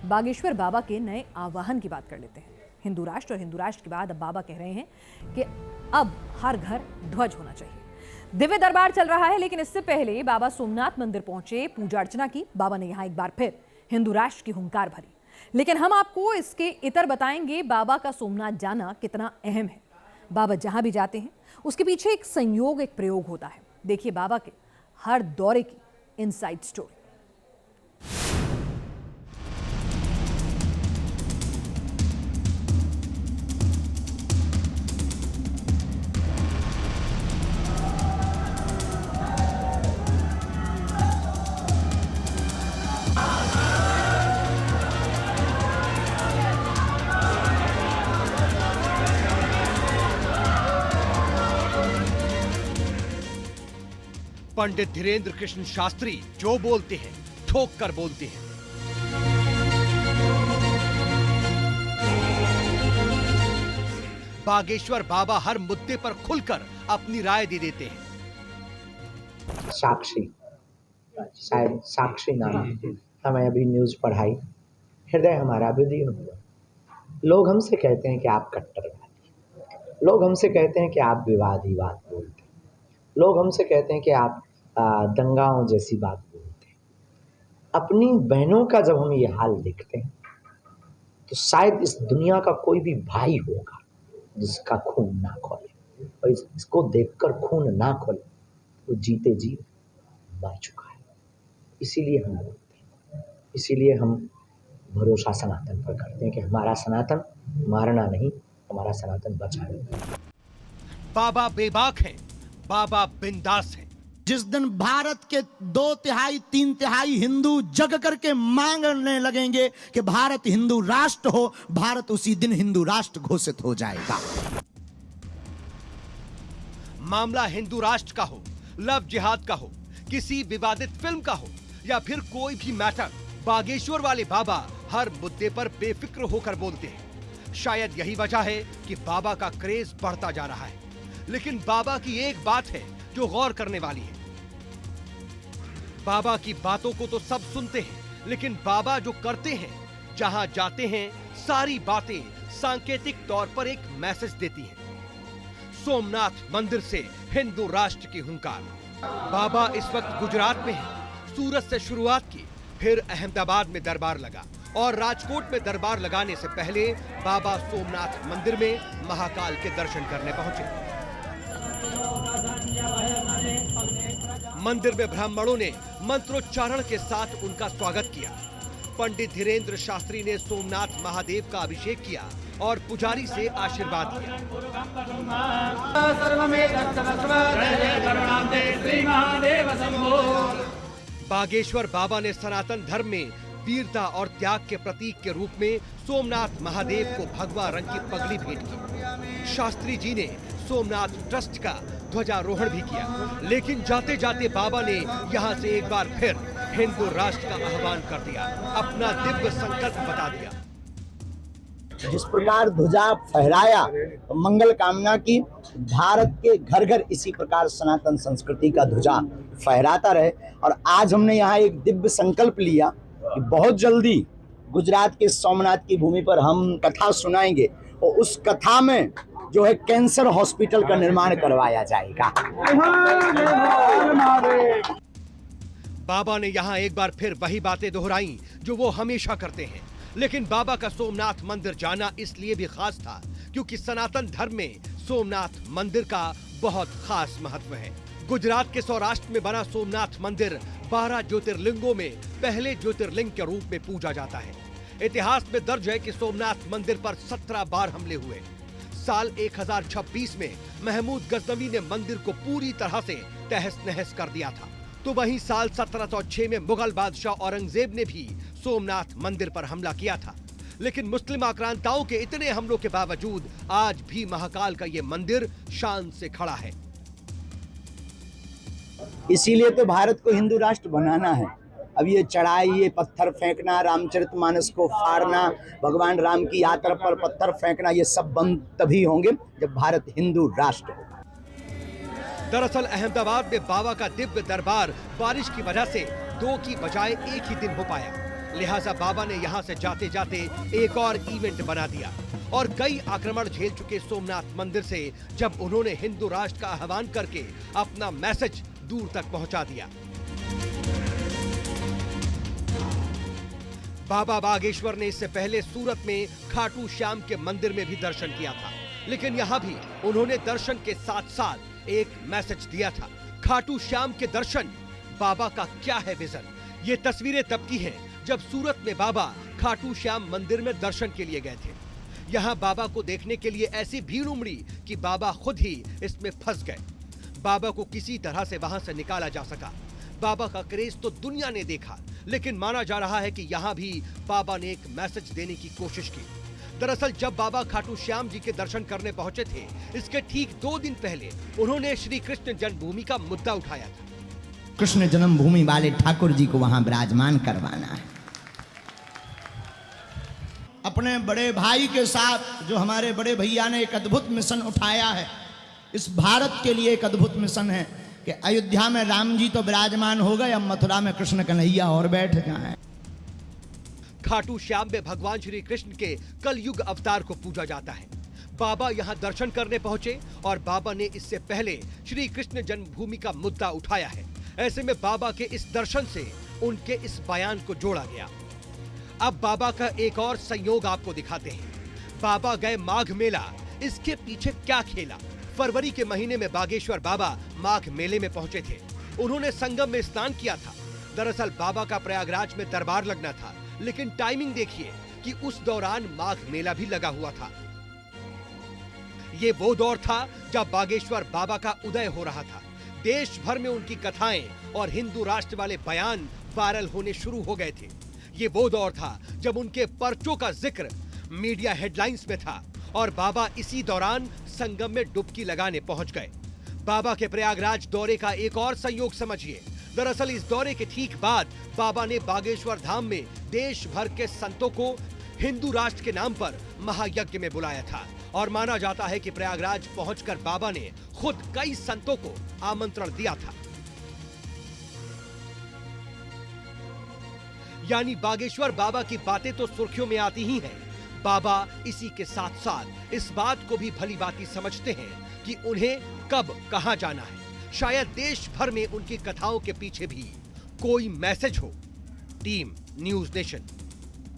बागेश्वर बाबा के नए आवाहन की बात कर लेते हैं। हिंदू राष्ट्र और हिंदू राष्ट्र के बाद अब बाबा कह रहे हैं कि अब हर घर ध्वज होना चाहिए। दिव्य दरबार चल रहा है, लेकिन इससे पहले बाबा सोमनाथ मंदिर पहुंचे, पूजा अर्चना की। बाबा ने यहां एक बार फिर हिंदू राष्ट्र की हुंकार भरी। लेकिन हम आपको इसके इतर बताएंगे बाबा का सोमनाथ जाना कितना अहम है। बाबा जहां भी जाते हैं उसके पीछे एक संयोग, एक प्रयोग होता है। देखिए बाबा के हर दौरे की इनसाइड स्टोरी। पंडित धीरेन्द्र कृष्ण शास्त्री जो बोलते हैं ठोक कर बोलते हैं। बागेश्वर बाबा हर मुद्दे पर खुलकर अपनी राय दे देते हैं। साक्षी, शायद साक्षी नाम हमें अभी न्यूज पढ़ाई, हृदय हमारा विदीर्ण हुआ। लोग हमसे कहते हैं कि आप कट्टरवादी, लोग हमसे कहते हैं कि आप विवादी बात बोलते हैं, लोग हमसे कहते हैं कि आप दंगाओं जैसी बात बोलते हैं। अपनी बहनों का जब हम ये हाल देखते हैं तो शायद इस दुनिया का कोई भी भाई होगा जिसका खून ना खोले, और इसको देखकर खून ना खोले वो जीते जी मर चुका है। इसीलिए हम बोलते हैं, इसीलिए हम भरोसा सनातन पर करते हैं कि हमारा सनातन मारना नहीं, हमारा सनातन बचाना। बाबा बेबाक हैं, बाबा बिंदास हैं। जिस दिन भारत के 2/3 3/3 हिंदू जग करके मांगने लगेंगे कि भारत हिंदू राष्ट्र हो, भारत उसी दिन हिंदू राष्ट्र घोषित हो जाएगा। मामला हिंदू राष्ट्र का हो, लव जिहाद का हो, किसी विवादित फिल्म का हो या फिर कोई भी मैटर, बागेश्वर वाले बाबा हर मुद्दे पर बेफिक्र होकर बोलते हैं। शायद यही वजह है कि बाबा का क्रेज बढ़ता जा रहा है। लेकिन बाबा की एक बात है जो गौर करने वाली है। बाबा की बातों को तो सब सुनते हैं, लेकिन बाबा जो करते हैं, जहां जाते हैं, सारी बातें सांकेतिक तौर पर एक मैसेज देती हैं। सोमनाथ मंदिर से हिंदू राष्ट्र की हुंकार। बाबा इस वक्त गुजरात में है। सूरत से शुरुआत की, फिर अहमदाबाद में दरबार लगा और राजकोट में दरबार लगाने से पहले बाबा सोमनाथ मंदिर में महाकाल के दर्शन करने पहुंचे। मंदिर में ब्राह्मणों ने मंत्रोच्चारण के साथ उनका स्वागत किया। पंडित धीरेन्द्र शास्त्री ने सोमनाथ महादेव का अभिषेक किया और पुजारी से आशीर्वाद लिया। बागेश्वर बाबा ने सनातन धर्म में वीरता और त्याग के प्रतीक के रूप में सोमनाथ महादेव को भगवा रंग की पगड़ी भेंट की। शास्त्री जी ने सोमनाथ ट्रस्ट का ध्वजारोहण भी किया। लेकिन जाते जाते बाबा ने यहाँ से एक बार फिर हिंदू राष्ट्र का आह्वान कर दिया, अपना दिव्य संकल्प बता दिया। जिस प्रकार ध्वजा फहराया, मंगल कामना की, भारत के घर घर इसी प्रकार सनातन संस्कृति का ध्वजा फहराता रहे। और आज हमने यहाँ एक दिव्य संकल्प लिया कि बहुत जल्दी गुजरात के सोमनाथ की भूमि पर हम कथा सुनाएंगे और उस कथा में जो है कैंसर हॉस्पिटल का निर्माण करवाया जाएगा। बाबा ने यहाँ एक बार फिर वही बातें दोहराई जो वो हमेशा करते हैं। लेकिन बाबा का सोमनाथ मंदिर जाना इसलिए भी खास था क्योंकि सनातन धर्म में सोमनाथ मंदिर का बहुत खास महत्व है। गुजरात के सौराष्ट्र में बना सोमनाथ मंदिर 12 ज्योतिर्लिंगों में पहले ज्योतिर्लिंग के रूप में पूजा जाता है। इतिहास में दर्ज है कि सोमनाथ मंदिर पर 17 बार हमले हुए। साल 1026 में महमूद गजनवी ने मंदिर को पूरी तरह से तहस नहस कर दिया था। तो वहीं साल 1706 में मुगल बादशाह औरंगजेब ने भी सोमनाथ मंदिर पर हमला किया था। लेकिन मुस्लिम आक्रांताओं के इतने हमलों के बावजूद आज भी महाकाल का ये मंदिर शान से खड़ा है। इसीलिए तो भारत को हिंदू राष्ट्र बनाना है। अब ये चढ़ाई, ये पत्थर फेंकना, रामचरितमानस को फाड़ना, भगवान राम की यात्रा पर पत्थर फेंकना, ये सब बंद तभी होंगे जब भारत हिंदू राष्ट्र हो। दरअसल अहमदाबाद में बाबा का दिव्य दरबार बारिश की वजह से 2 की बजाय 1 ही दिन हो पाया। लिहाजा बाबा ने यहां से जाते जाते एक और इवेंट बना दिया और कई आक्रमण झेल चुके सोमनाथ मंदिर से जब उन्होंने हिंदू राष्ट्र का आह्वान करके अपना मैसेज दूर तक पहुंचा दिया। बाबा बागेश्वर ने इससे पहले सूरत में खाटू श्याम के मंदिर में भी दर्शन किया था, लेकिन यहाँ भी उन्होंने दर्शन के साथ साथ एक मैसेज दिया था। खाटू श्याम के दर्शन, बाबा का क्या है विजन? ये तस्वीरें तब की हैं जब सूरत में बाबा खाटू श्याम मंदिर में दर्शन के लिए गए थे। यहाँ बाबा को देखने के लिए ऐसी भीड़ उमड़ी कि बाबा खुद ही इसमें फंस गए। बाबा को किसी तरह से वहां से निकाला जा सका। बाबा का क्रेज तो दुनिया ने देखा, लेकिन माना जा रहा है कि यहाँ भी बाबा ने एक मैसेज देने की कोशिश की। दरअसल जब बाबा खाटू श्याम जी के दर्शन करने पहुंचे थे, इसके ठीक 2 दिन पहले उन्होंने श्री कृष्ण जन्मभूमि का मुद्दा उठाया था। कृष्ण जन्मभूमि वाले ठाकुर जी को वहां विराजमान करवाना है। अपने बड़े भाई के साथ जो हमारे बड़े भैया ने एक अद्भुत मिशन उठाया है, इस भारत के लिए एक अद्भुत मिशन है कि अयोध्या में राम जी तो विराजमान हो गए, अब मथुरा में कृष्ण कन्हैया और बैठ गए। खाटू श्याम में भगवान श्री कृष्ण के कलयुग अवतार को पूजा जाता है। बाबा यहाँ दर्शन करने पहुंचे और बाबा ने इससे पहले श्री कृष्ण जन्मभूमि का मुद्दा उठाया है। ऐसे में बाबा के इस दर्शन से उनके इस बयान को जोड़ा गया। अब बाबा का एक और संयोग आपको दिखाते हैं। बाबा गए माघ मेला, इसके पीछे क्या खेला? फरवरी के महीने में बागेश्वर बाबा माघ मेले में पहुंचे थे। उन्होंने संगम में स्नान किया था। दरअसल बाबा का प्रयागराज में दरबार लगना था, लेकिन टाइमिंग देखिए कि उस दौरान माघ मेला भी लगा हुआ था। ये वो दौर था जब बागेश्वर बाबा का उदय हो रहा था। देश भर में उनकी कथाएं और हिंदू राष्ट्र वाले बयान वायरल होने शुरू हो गए थे। ये वो दौर था जब उनके पर्चों का जिक्र मीडिया हेडलाइंस में था और बाबा इसी दौरान संगम में डुबकी लगाने पहुंच गए। बाबा के प्रयागराज दौरे का एक और संयोग समझिए। दरअसल इस दौरे के ठीक बाद बाबा ने बागेश्वर धाम में देश भर के संतों को हिंदू राष्ट्र के नाम पर महायज्ञ में बुलाया था और माना जाता है कि प्रयागराज पहुंचकर बाबा ने खुद कई संतों को आमंत्रण दिया था। यानी बागेश्वर बाबा की बातें तो सुर्खियों में आती ही हैं। बाबा इसी के साथ साथ इस बात को भी भली भांति समझते हैं कि उन्हें कब कहां जाना है। शायद देश भर में उनकी कथाओं के पीछे भी कोई मैसेज हो। Team news nation.